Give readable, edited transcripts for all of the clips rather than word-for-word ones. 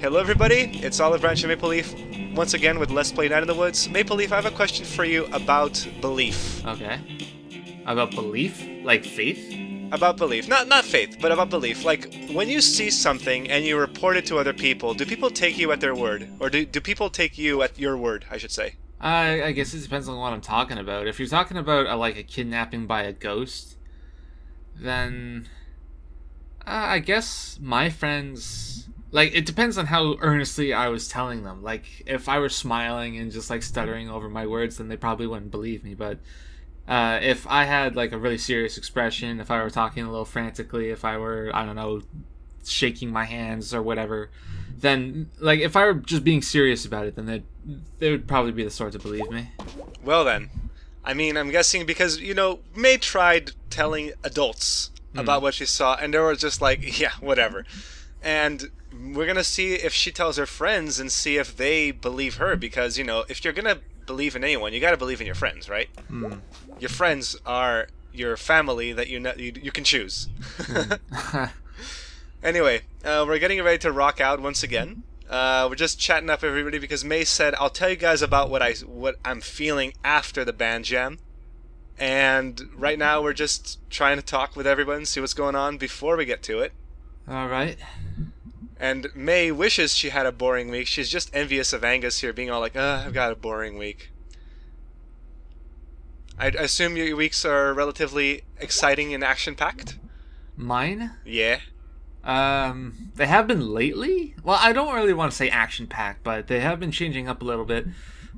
Hello everybody, it's Olive Branch and Maple Leaf, once again with Let's Play Night in the Woods. Maple Leaf, I have a question for you about belief. Okay. About belief? Like faith? About belief. Not faith, but about belief. Like, when you see something and you report it to other people, do people take you at their word? Or do people take you at your word, I should say? I guess it depends on what I'm talking about. If you're talking about like a kidnapping by a ghost, then I guess my friends... Like, it depends on how earnestly I was telling them. Like, if I were smiling and just, like, stuttering over my words, then they probably wouldn't believe me. But if I had, like, a really serious expression, if I were talking a little frantically, if I were, I don't know, shaking my hands or whatever, then, like, if I were just being serious about it, then they would probably be the sort to believe me. Well then, I mean, I'm guessing because, you know, May tried telling adults about what she saw, and they were just like, yeah, whatever. And we're going to see if she tells her friends and see if they believe her, because, you know, if you're going to believe in anyone, you got to believe in your friends, right? Your friends are your family that you can choose. Anyway, we're getting ready to rock out once again. We're just chatting up everybody because May said, I'll tell you guys about what I'm feeling after the band jam. And right now we're just trying to talk with everyone, see what's going on before we get to it. All right. And May wishes she had a boring week. She's just envious of Angus here, being all like, I've got a boring week. I assume your weeks are relatively exciting and action-packed? Mine? Yeah. They have been lately. Well, I don't really want to say action-packed, but they have been changing up a little bit.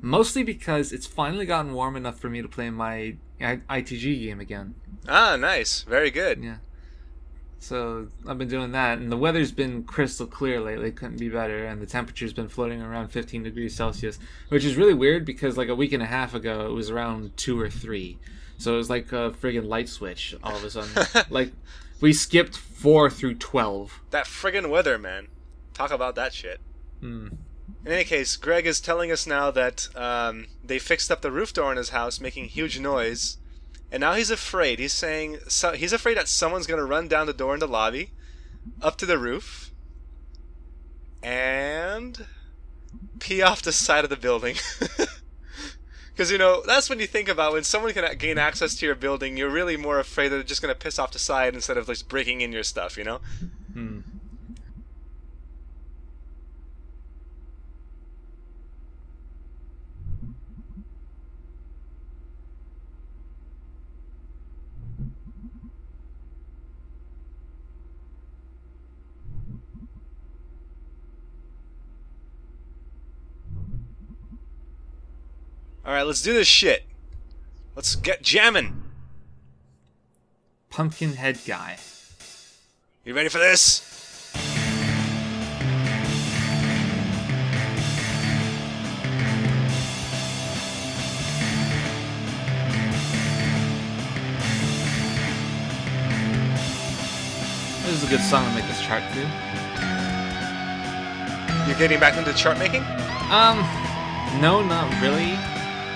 Mostly because it's finally gotten warm enough for me to play my ITG game again. Ah, nice. Very good. Yeah. So I've been doing that, and the weather's been crystal clear lately. Couldn't be better, and the temperature's been floating around 15 degrees Celsius, which is really weird because like a week and a half ago it was around 2 or 3. So it was like a friggin' light switch all of a sudden. Like we skipped 4 through 12. That friggin' weather, man. Talk about that shit. In any case, Greg is telling us now that they fixed up the roof door in his house, making huge noise. And now he's afraid. He's saying he's afraid that someone's going to run down the door in the lobby, up to the roof, and pee off the side of the building. Because, you know, that's when you think about when someone can gain access to your building, you're really more afraid that they're just going to piss off the side instead of just breaking in your stuff, you know? Alright, let's do this shit. Let's get jamming. Pumpkinhead guy. You ready for this? This is a good song to make this chart too. You're getting back into chart making? No, not really.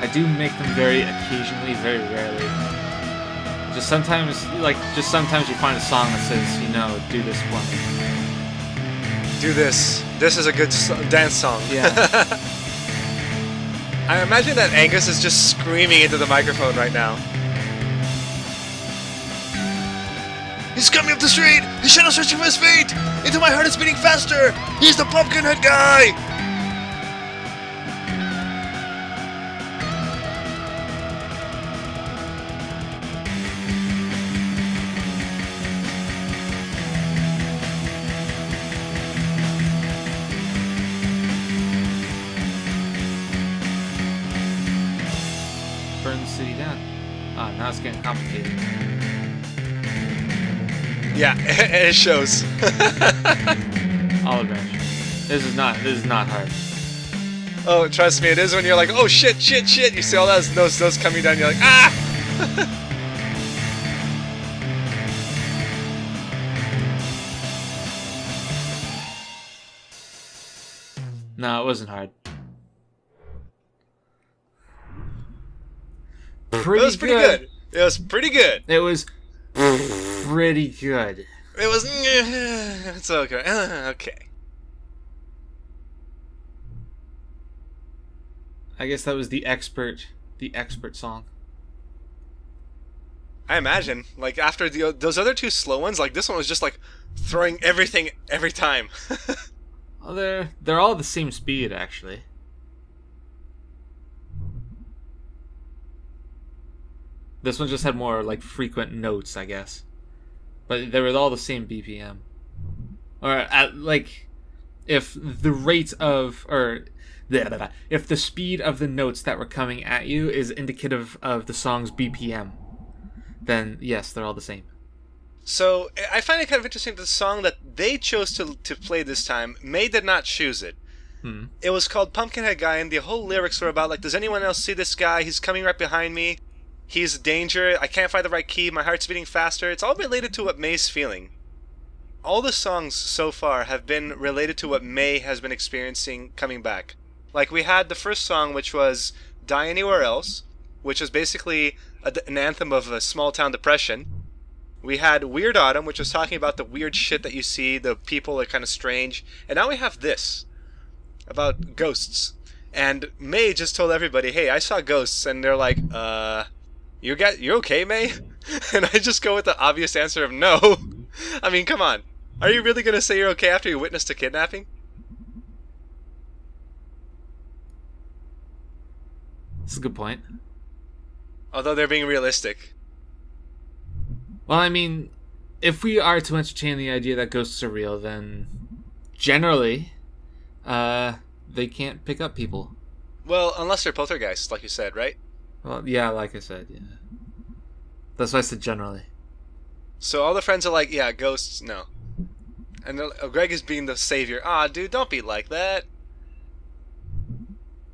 I do make them very occasionally, very rarely. Just sometimes you find a song that says, you know, do this for me. Do this. This is a good dance song. Yeah. I imagine that Angus is just screaming into the microphone right now. He's coming up the street! He's shadow searching for his feet! Into my heart is beating faster! He's the Pumpkinhead guy! Burn the city down. Ah, now it's getting complicated. Yeah, it shows. Olive Branch. This is not hard. Oh, trust me, it is when you're like, oh shit, shit, shit. You see all those coming down, you're like, ah! No, it wasn't hard. It was pretty good. It was pretty good. It was pretty good. It was... It's okay. Okay. I guess that was the expert song. I imagine, like after those other two slow ones, like this one was just like throwing everything every time. Well, they're all the same speed actually. This one just had more like frequent notes, I guess, but they were all the same BPM. Or at like, if the rate of or if the speed of the notes that were coming at you is indicative of the song's BPM, then yes, they're all the same. So I find it kind of interesting that the song that they chose to play this time, May did not choose it. Hmm. It was called Pumpkinhead Guy, and the whole lyrics were about like, does anyone else see this guy? He's coming right behind me. He's a danger. I can't find the right key. My heart's beating faster. It's all related to what May's feeling. All the songs so far have been related to what May has been experiencing coming back. Like we had the first song, which was Die Anywhere Else, which is basically an anthem of a small town depression. We had Weird Autumn, which was talking about the weird shit that you see, the people are kind of strange. And now we have this, about ghosts. And May just told everybody, hey, I saw ghosts. And they're like, you okay, May? And I just go with the obvious answer of no. I mean, come on. Are you really going to say you're okay after you witnessed a kidnapping? That's a good point. Although they're being realistic. Well, I mean, if we are to entertain the idea that ghosts are real, then generally, they can't pick up people. Well, unless they're poltergeists, like you said, right? Well, yeah, like I said, yeah. That's why I said generally. So all the friends are like, yeah, ghosts, no. And Greg is being the savior. Ah, dude, don't be like that.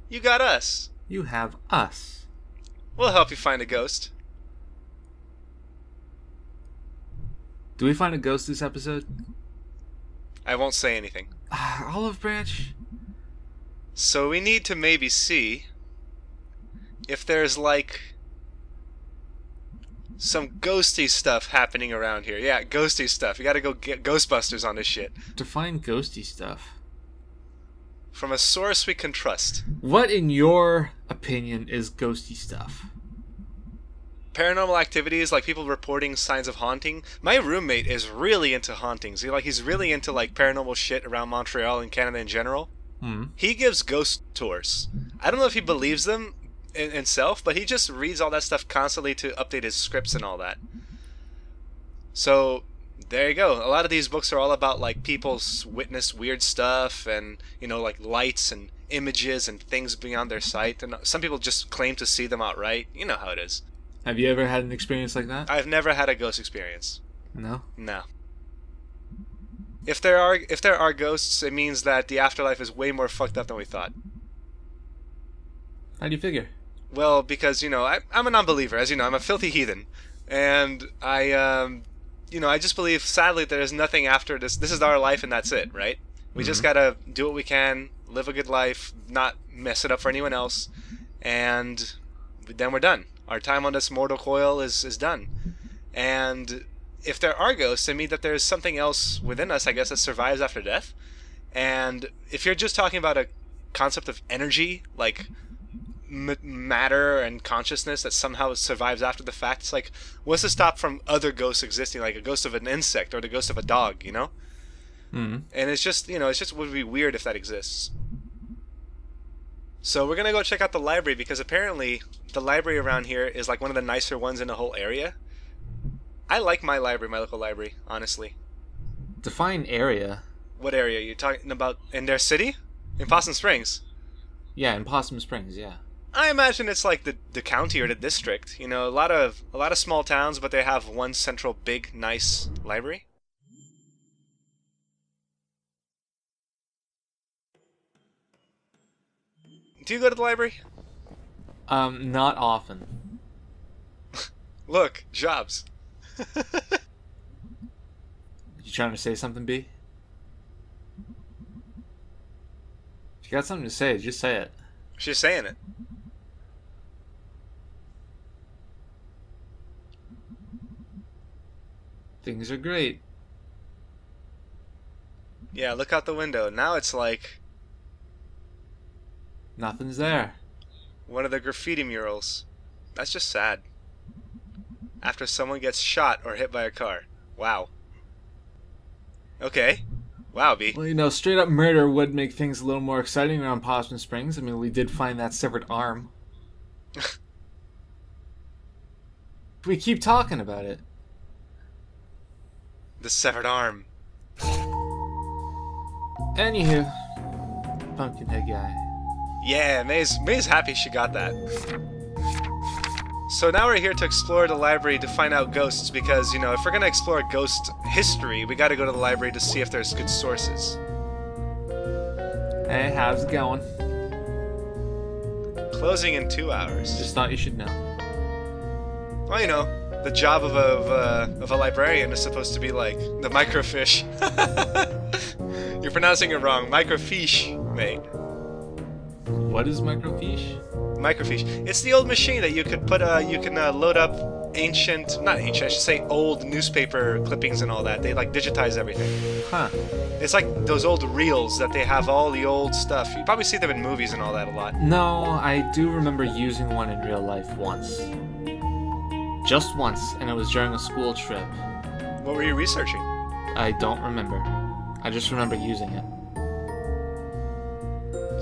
You got us. You have us. We'll help you find a ghost. Do we find a ghost this episode? I won't say anything. Olive Branch? So we need to maybe see if there's like some ghosty stuff happening around here. Yeah, ghosty stuff. You gotta go get Ghostbusters on this shit. Define ghosty stuff. From a source we can trust. What, in your opinion, is ghosty stuff? Paranormal activities, like people reporting signs of haunting. My roommate is really into hauntings. He's really into like paranormal shit around Montreal and Canada in general. He gives ghost tours. I don't know if he believes them in himself, but he just reads all that stuff constantly to update his scripts and all that. So there you go. A lot of these books are all about like people's witnessed weird stuff and, you know, like lights and images and things beyond their sight. And some people just claim to see them outright. You know how it is. Have you ever had an experience like that? I've never had a ghost experience. No? No. If there are ghosts, it means that the afterlife is way more fucked up than we thought. How do you figure? Well, because, you know, I'm a non-believer. As you know, I'm a filthy heathen. And I just believe, sadly, that there's nothing after this. This is our life and that's it, right? We just gotta do what we can, live a good life, not mess it up for anyone else, and then we're done. Our time on this mortal coil is done. And if there are ghosts, it means that there's something else within us, I guess, that survives after death. And if you're just talking about a concept of energy, like matter and consciousness that somehow survives after the fact, it's like, what's to stop from other ghosts existing, like a ghost of an insect or the ghost of a dog, you know? And it's just, you know, it would be weird if that exists. So we're gonna go check out the library, because apparently the library around here is like one of the nicer ones in the whole area. I like my library, my local library, honestly. Define area. What area? You talking about in their city? In Possum Springs? Yeah, in Possum Springs, yeah. I imagine it's like the county or the district. You know, a lot of small towns, but they have one central big nice library. Do you go to the library? Not often. Look, jobs. You trying to say something, B? If you got something to say, just say it. She's saying it. Things are great. Yeah, look out the window. Now it's like... Nothing's there. One of the graffiti murals. That's just sad. After someone gets shot or hit by a car. Wow. Okay. Wow, B. Well, straight up murder would make things a little more exciting around Possum Springs. I mean, we did find that severed arm. We keep talking about it. The severed arm. Anywho, Pumpkinhead guy. Yeah, May's happy she got that. So now we're here to explore the library to find out ghosts because, if we're gonna explore ghost history, we gotta go to the library to see if there's good sources. Hey, how's it going? Closing in 2 hours. Just thought you should know. Well, the job of a librarian is supposed to be like the microfiche. You're pronouncing it wrong. Microfiche, mate. What is Microfiche? Microfiche. It's the old machine that you could put. You can load up not ancient. I should say old newspaper clippings and all that. They digitize everything. Huh. It's like those old reels that they have all the old stuff. You probably see them in movies and all that a lot. No, I do remember using one in real life once. Just once, and it was during a school trip. What were you researching? I don't remember. I just remember using it.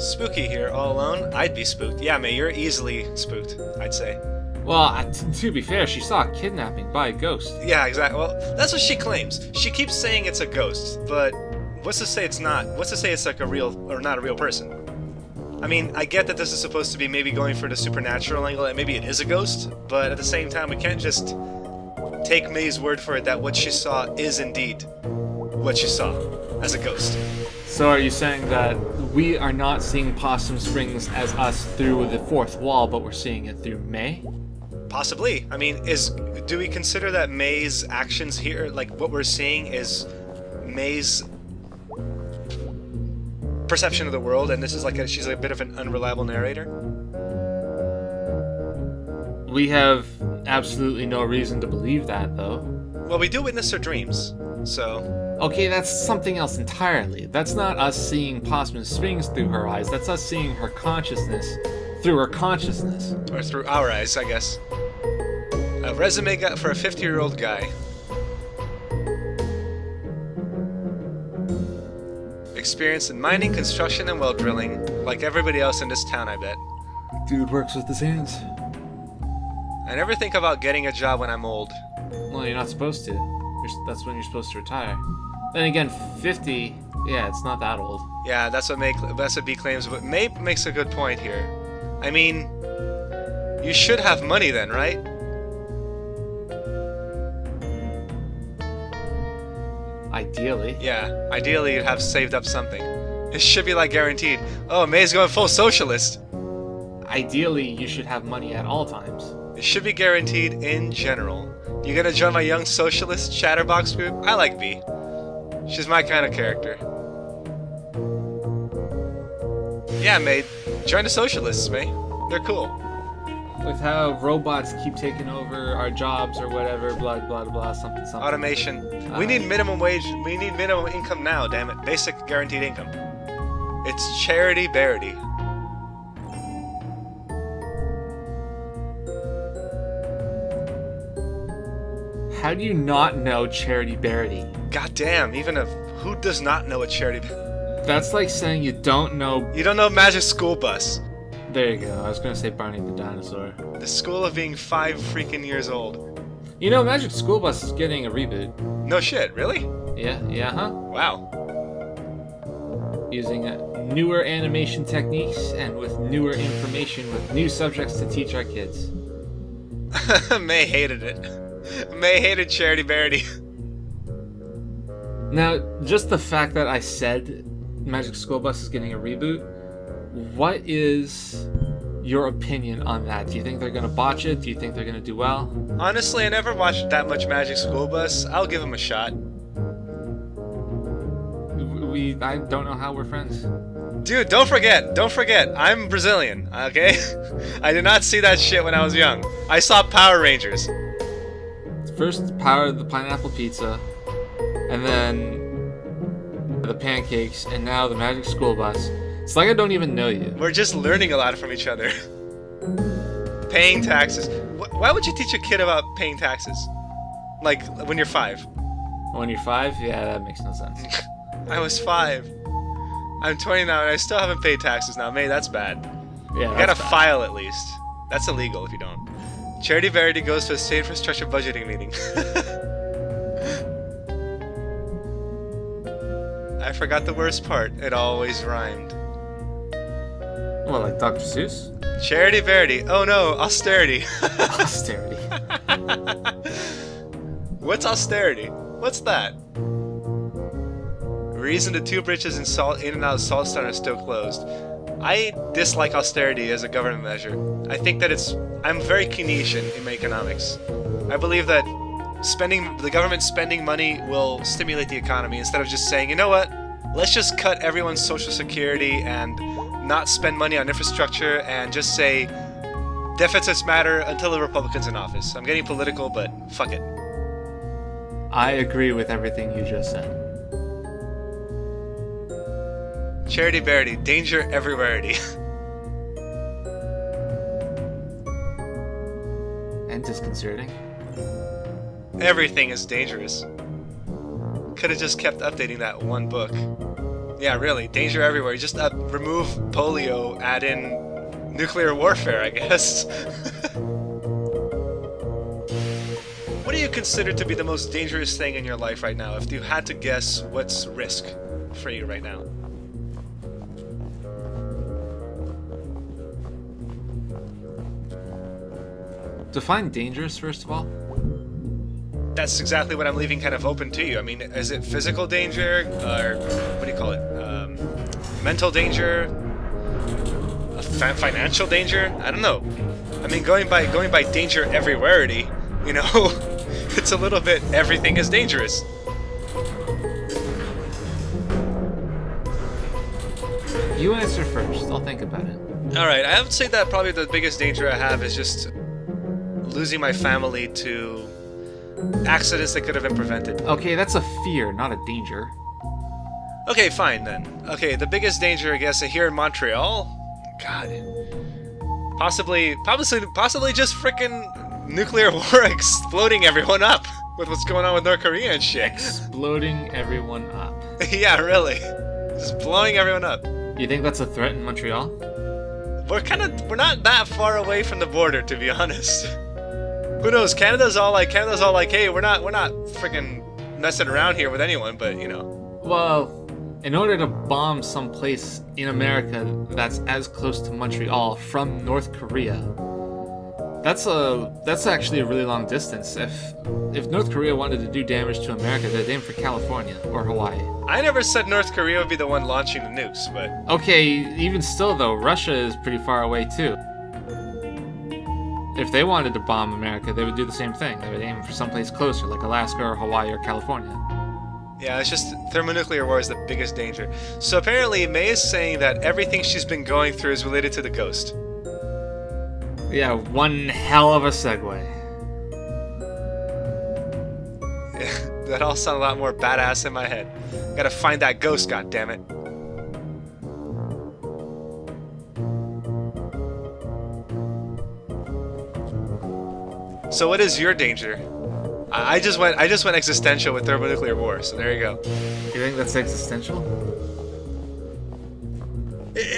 Spooky here, all alone. I'd be spooked. Yeah, May, you're easily spooked, I'd say. Well, to be fair, she saw a kidnapping by a ghost. Yeah, exactly. Well, that's what she claims. She keeps saying it's a ghost, but what's to say it's not? What's to say it's like a real or not a real person? I mean, I get that this is supposed to be maybe going for the supernatural angle, and maybe it is a ghost, but at the same time, we can't just take May's word for it that what she saw is indeed what she saw as a ghost. So are you saying that we are not seeing Possum Springs as us through the fourth wall, but we're seeing it through May? Possibly. I mean, do we consider that May's actions here, like what we're seeing, is May's perception of the world, and this is she's a bit of an unreliable narrator? We have absolutely no reason to believe that, though. Well, we do witness her dreams, so... Okay, that's something else entirely. That's not us seeing Possum Springs through her eyes. That's us seeing her consciousness through her consciousness. Or through our eyes, I guess. A resume for a 50-year-old guy. Experience in mining, construction, and well drilling, like everybody else in this town, I bet. Dude works with his hands. I never think about getting a job when I'm old. Well, you're not supposed to. That's when you're supposed to retire. Then again, 50, yeah, it's not that old. Yeah, that's what B claims, but May makes a good point here. I mean, you should have money then, right? Ideally. Yeah, ideally you'd have saved up something. It should be guaranteed. Oh, May's going full socialist. Ideally, you should have money at all times. It should be guaranteed in general. You gonna join my young socialist chatterbox group? I like B. She's my kind of character. Yeah, May, join the socialists, May. They're cool. With how robots keep taking over our jobs or whatever, blah blah blah, something. Automation. We need minimum wage. We need minimum income now. Damn it, basic guaranteed income. It's charity bearity. How do you not know Charity Bearity? God damn, who does not know a charity That's like saying you don't know... You don't know Magic School Bus. There you go, I was gonna say Barney the Dinosaur. The school of being 5 freaking years old. You know, Magic School Bus is getting a reboot. No shit, really? Yeah, huh? Wow. Using newer animation techniques and with newer information with new subjects to teach our kids. May hated it. May hated Charity Bearity. Now, just the fact that I said Magic School Bus is getting a reboot, what is your opinion on that? Do you think they're going to botch it? Do you think they're going to do well? Honestly, I never watched that much Magic School Bus. I'll give them a shot. I don't know how we're friends. Dude, don't forget, I'm Brazilian, okay? I did not see that shit when I was young. I saw Power Rangers. First, Power the Pineapple Pizza, and then the pancakes, and now the Magic School Bus. It's like I don't even know you. We're just learning a lot from each other. Paying taxes. Why would you teach a kid about paying taxes? Like, when you're 5. When you're 5, yeah, that makes no sense. I was 5. I'm 20 now, and I still haven't paid taxes now. May, that's bad. Yeah, You gotta file at least. That's illegal if you don't. Charity Verity goes to a state infrastructure budgeting meeting. I forgot the worst part. It always rhymed. Well, like Dr. Seuss? Charity Verity. Oh no, austerity. Austerity. What's austerity? What's that? Reason the 2 bridges in and out of Saltstown are still closed. I dislike austerity as a government measure. I think that I'm very Keynesian in my economics. I believe that the government spending money will stimulate the economy instead of just saying, you know what, let's just cut everyone's social security and not spend money on infrastructure and just say deficits matter until the Republicans in office. I'm getting political, but fuck it. I agree with everything you just said. Charity Verity, danger everywhere-ity. And disconcerting. Everything is dangerous. Could have just kept updating that one book. Yeah, really, danger everywhere. Just remove polio, add in nuclear warfare, I guess. What do you consider to be the most dangerous thing in your life right now? If you had to guess, what's risk for you right now? Define dangerous, first of all. That's exactly what I'm leaving kind of open to you. I mean, is it physical danger, or what do you call it? Mental danger? Financial danger? I don't know. I mean, going by danger everywhere-ity, you know, it's a little bit everything is dangerous. You answer first. I'll think about it. All right, I would say that probably the biggest danger I have is just losing my family to accidents that could have been prevented. Okay, that's a fear, not a danger. Okay, fine then. Okay, the biggest danger, I guess, here in Montreal. God, possibly just frickin' nuclear war exploding everyone up with what's going on with North Korea and shit. Exploding everyone up. Yeah, really, just blowing everyone up. You think that's a threat in Montreal? We're not that far away from the border, to be honest. Who knows? Canada's all like, hey, we're not freaking messing around here with anyone, but you know. Well, in order to bomb some place in America that's as close to Montreal from North Korea, that's actually a really long distance. If North Korea wanted to do damage to America, they'd aim for California or Hawaii. I never said North Korea would be the one launching the nukes, but okay, even still though, Russia is pretty far away too. If they wanted to bomb America, they would do the same thing. They would aim for someplace closer, like Alaska or Hawaii or California. Yeah, it's just thermonuclear war is the biggest danger. So apparently May is saying that everything she's been going through is related to the ghost. Yeah, one hell of a segue. Yeah, that all sounds a lot more badass in my head. Gotta find that ghost, goddammit. So what is your danger? I just went existential with thermonuclear war, so there you go. You think that's existential?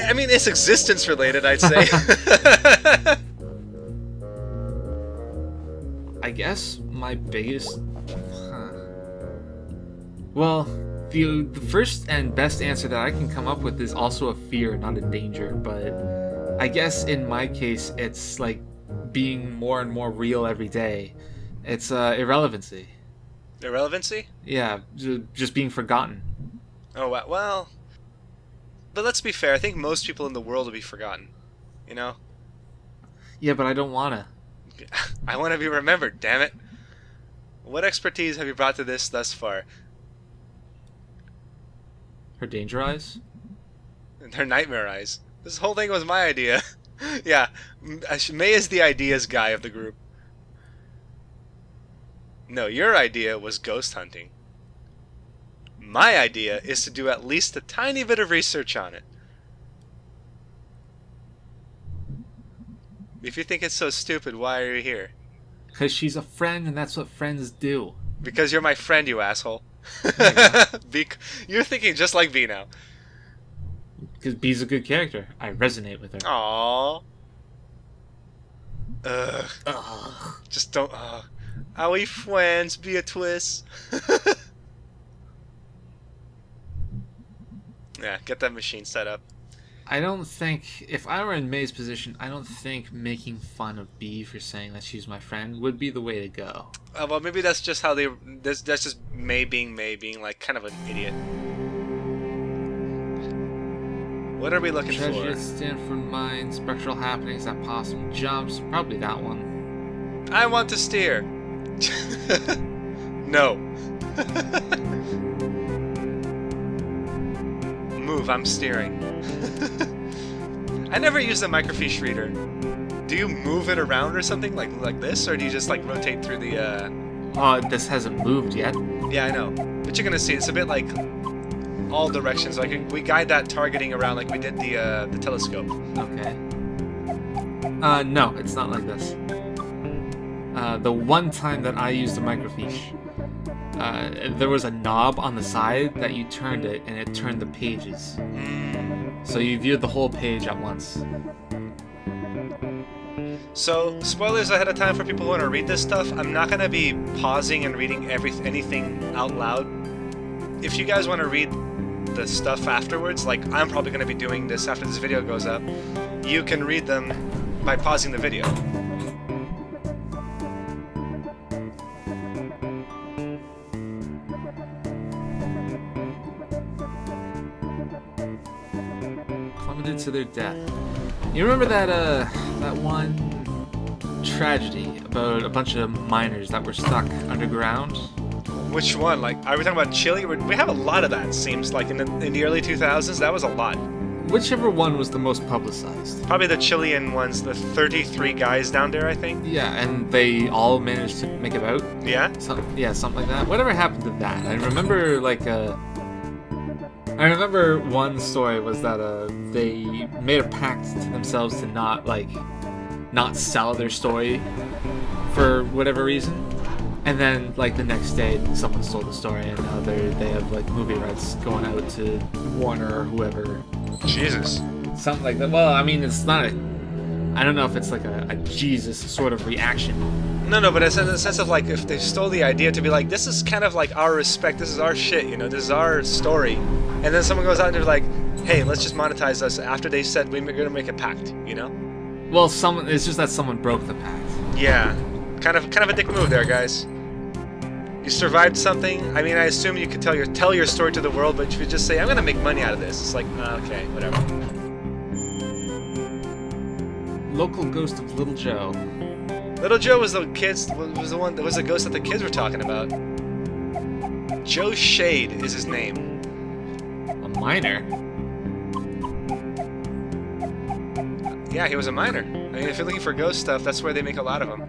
I mean, it's existence related, I'd say. I guess my biggest... Well, the first and best answer that I can come up with is also a fear, not a danger, but I guess in my case, it's like being more and more real every day. It's irrelevancy. Irrelevancy? Yeah, just being forgotten. Oh, wow. Well, but let's be fair. I think most people in the world will be forgotten. You know? Yeah, but I don't wanna. I want to be remembered, damn it. What expertise have you brought to this thus far? Her danger eyes? Her nightmare eyes. This whole thing was my idea. Yeah, May is the ideas guy of the group. No, your idea was ghost hunting. My idea is to do at least a tiny bit of research on it. If you think it's so stupid, why are you here? Because she's a friend, and that's what friends do. Because you're my friend, you asshole. There You're thinking just like B now. Because B's a good character. I resonate with her. Aww. Ugh. Ugh. Just don't. Are we friends, Beatrice? Yeah, get that machine set up. I don't think, if I were in May's position, I don't think making fun of B for saying that she's my friend would be the way to go. Well, maybe that's just how they. That's just May being like kind of an idiot. What are we looking Treasure for? Stanford Mine, spectral happenings that possum jumps. Probably that one. I want to steer. No. Move, I'm steering. I never use the microfiche reader. Do you move it around or something like this, or do you just like rotate through the? This hasn't moved yet. Yeah, I know. But you're gonna see it's a bit like all directions. Like we guide that targeting around like we did the telescope. Okay. No, it's not like this. The one time that I used the microfiche, there was a knob on the side that you turned it, and it turned the pages. So you viewed the whole page at once. So, spoilers ahead of time for people who want to read this stuff. I'm not going to be pausing and reading anything out loud. If you guys want to read the stuff afterwards, like I'm probably going to be doing this after this video goes up, you can read them by pausing the video. Plummeted to their death. You remember that one tragedy about a bunch of miners that were stuck underground? Which one? Like, are we talking about Chile? We have a lot of that, seems like, in the early 2000s. That was a lot. Whichever one was the most publicized. Probably the Chilean ones, the 33 guys down there, I think. Yeah, and they all managed to make it out. Yeah? Yeah, something like that. Whatever happened to that? I remember, I remember one story was that they made a pact to themselves to not sell their story for whatever reason, and then the next day someone stole the story, and now they have movie rights going out to Warner or whoever. Jesus. Something like that. Well, I mean, it's not I don't know if it's a Jesus sort of reaction. No, but it's in the sense of if they stole the idea to be this is kind of our respect, this is our shit, this is our story, and then someone goes out and they're like, hey, let's just monetize us after they said we're gonna make a pact, Well, it's just that someone broke the pact. Yeah, kind of a dick move there, guys. You survived something. I mean, I assume you could tell your story to the world, but if you just say, I'm gonna make money out of this, it's like, okay, whatever. Local ghost of Little Joe. Little Joe was the ghost that the kids were talking about. Joe Shade is his name. A miner? Yeah, he was a miner. I mean, if you're looking for ghost stuff, that's where they make a lot of them.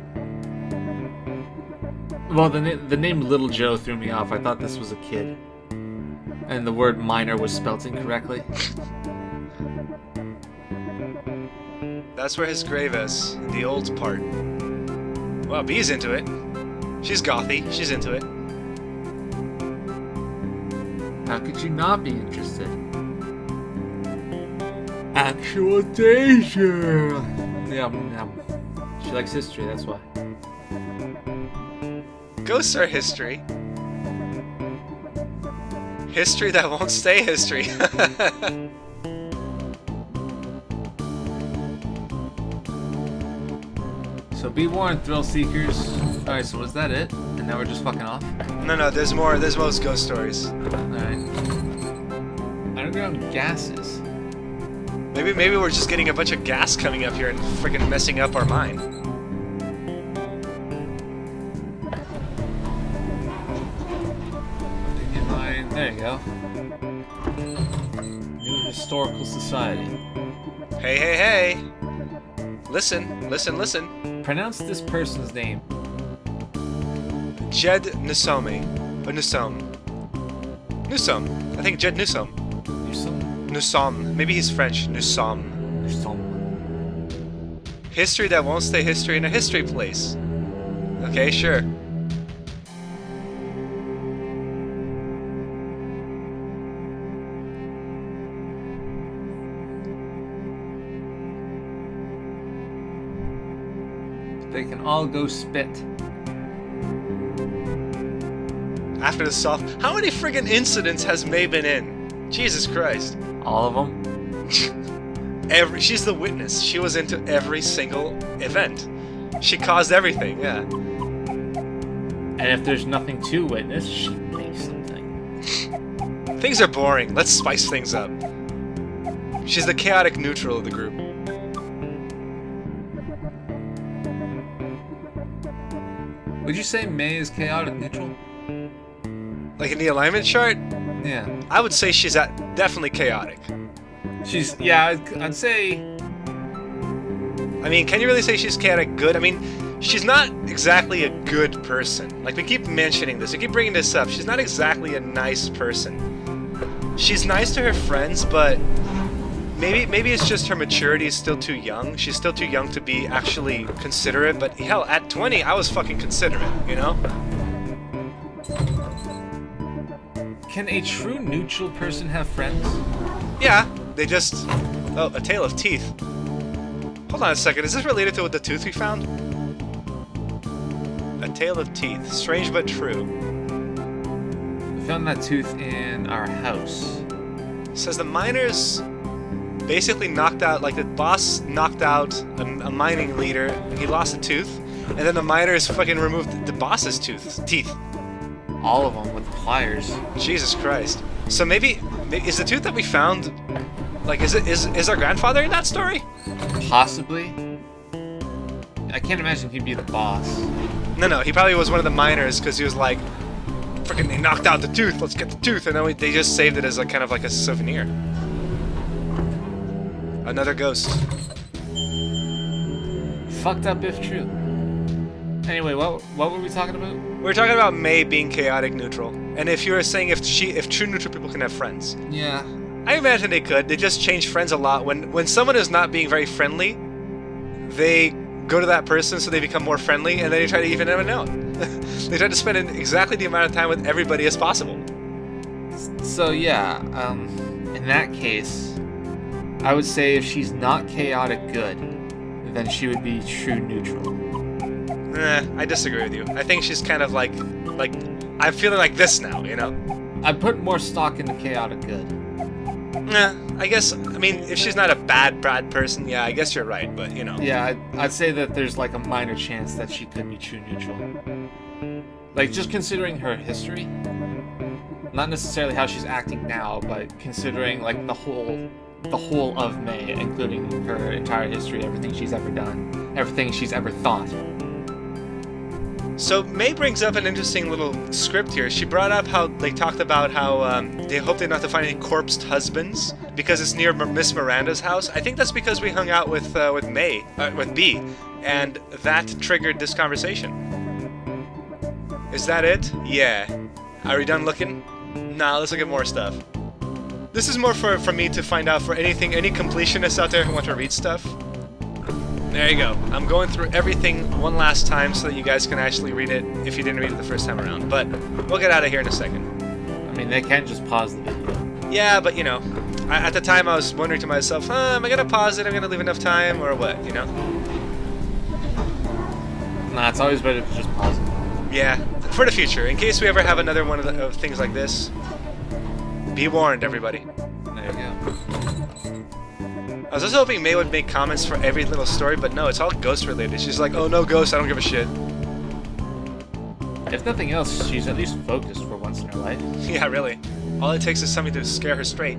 Well, the name Little Joe threw me off. I thought this was a kid. And the word miner was spelt incorrectly. That's where his grave is, in the old part. Well, B's into it. She's gothy. She's into it. How could you not be interested? Actual danger! Yum. She likes history, that's why. Ghosts are history. History that won't stay history. So be warned, thrill seekers. Alright, so was that it? And now we're just fucking off? No, there's more. There's most ghost stories. Alright. Underground gases. Maybe we're just getting a bunch of gas coming up here and freaking messing up our mind. There you go. New Historical Society. Hey. Listen. Pronounce this person's name. Jed Nusome. Or Nusom. I think Jed Nusom. Nusom. Maybe he's French. Nusom. History that won't stay history in a history place. Okay, sure. They can all go spit. After the soft... How many friggin' incidents has May been in? Jesus Christ. All of them? She's the witness. She was into every single event. She caused everything, yeah. And if there's nothing to witness, she makes something. Things are boring. Let's spice things up. She's the chaotic neutral of the group. Would you say May is chaotic neutral? Like in the alignment chart? Yeah. I would say she's definitely chaotic. I'd say... I mean, can you really say she's chaotic good? I mean, she's not exactly a good person. Like, we keep mentioning this, we keep bringing this up. She's not exactly a nice person. She's nice to her friends, but maybe it's just her maturity is still too young. She's still too young to be actually considerate, but hell, at 20, I was fucking considerate, you know? Can a true neutral person have friends? Yeah, they just... Oh, a tail of teeth. Hold on a second, is this related to the tooth we found? A tail of teeth. Strange but true. We found that tooth in our house. It says the miners basically knocked out, like the boss knocked out a mining leader, he lost a tooth, and then the miners fucking removed the boss's teeth. All of them with pliers. Jesus Christ. So maybe is the tooth that we found, like, is our grandfather in that story? Possibly. I can't imagine he'd be the boss. No, he probably was one of the miners because he was like, freaking, they knocked out the tooth, let's get the tooth, and then they just saved it as like kind of like a souvenir. Another ghost. Fucked up if true. Anyway, what were we talking about? We were talking about May being chaotic neutral, and if you were saying if true neutral people can have friends. Yeah. I imagine they could. They just change friends a lot. When someone is not being very friendly, they go to that person so they become more friendly, and then they try to even them out. They try to spend exactly the amount of time with everybody as possible. So yeah, in that case, I would say if she's not chaotic good, then she would be true neutral. I disagree with you. I think she's kind of like I'm feeling like this now, you know? I put more stock into chaotic good. I guess, I mean, if she's not a bad person, yeah, I guess you're right, but, you know. Yeah, I'd say that there's like a minor chance that she could be true neutral. Like, just considering her history, not necessarily how she's acting now, but considering like the whole of May, including her entire history, everything she's ever done, everything she's ever thought. So May brings up an interesting little script here. She brought up how they talked about how they hope they not to find any corpsed husbands because it's near Miss Miranda's house. I think that's because we hung out with May, with B, and that triggered this conversation. Is that it? Yeah. Are we done looking? Nah, let's look at more stuff. This is more for me to find out for any completionists out there who want to read stuff. There you go. I'm going through everything one last time so that you guys can actually read it if you didn't read it the first time around. But we'll get out of here in a second. I mean, they can just pause the video. Yeah, but you know, at the time I was wondering to myself, am I going to pause it? I'm going to leave enough time or what, you know? Nah, it's always better to just pause it. Yeah, for the future. In case we ever have another one of things like this, be warned, everybody. There you go. I was just hoping May would make comments for every little story, but no, it's all ghost related. She's like, oh no, ghost, I don't give a shit. If nothing else, she's at least focused for once in her life. Yeah, really. All it takes is something to scare her straight.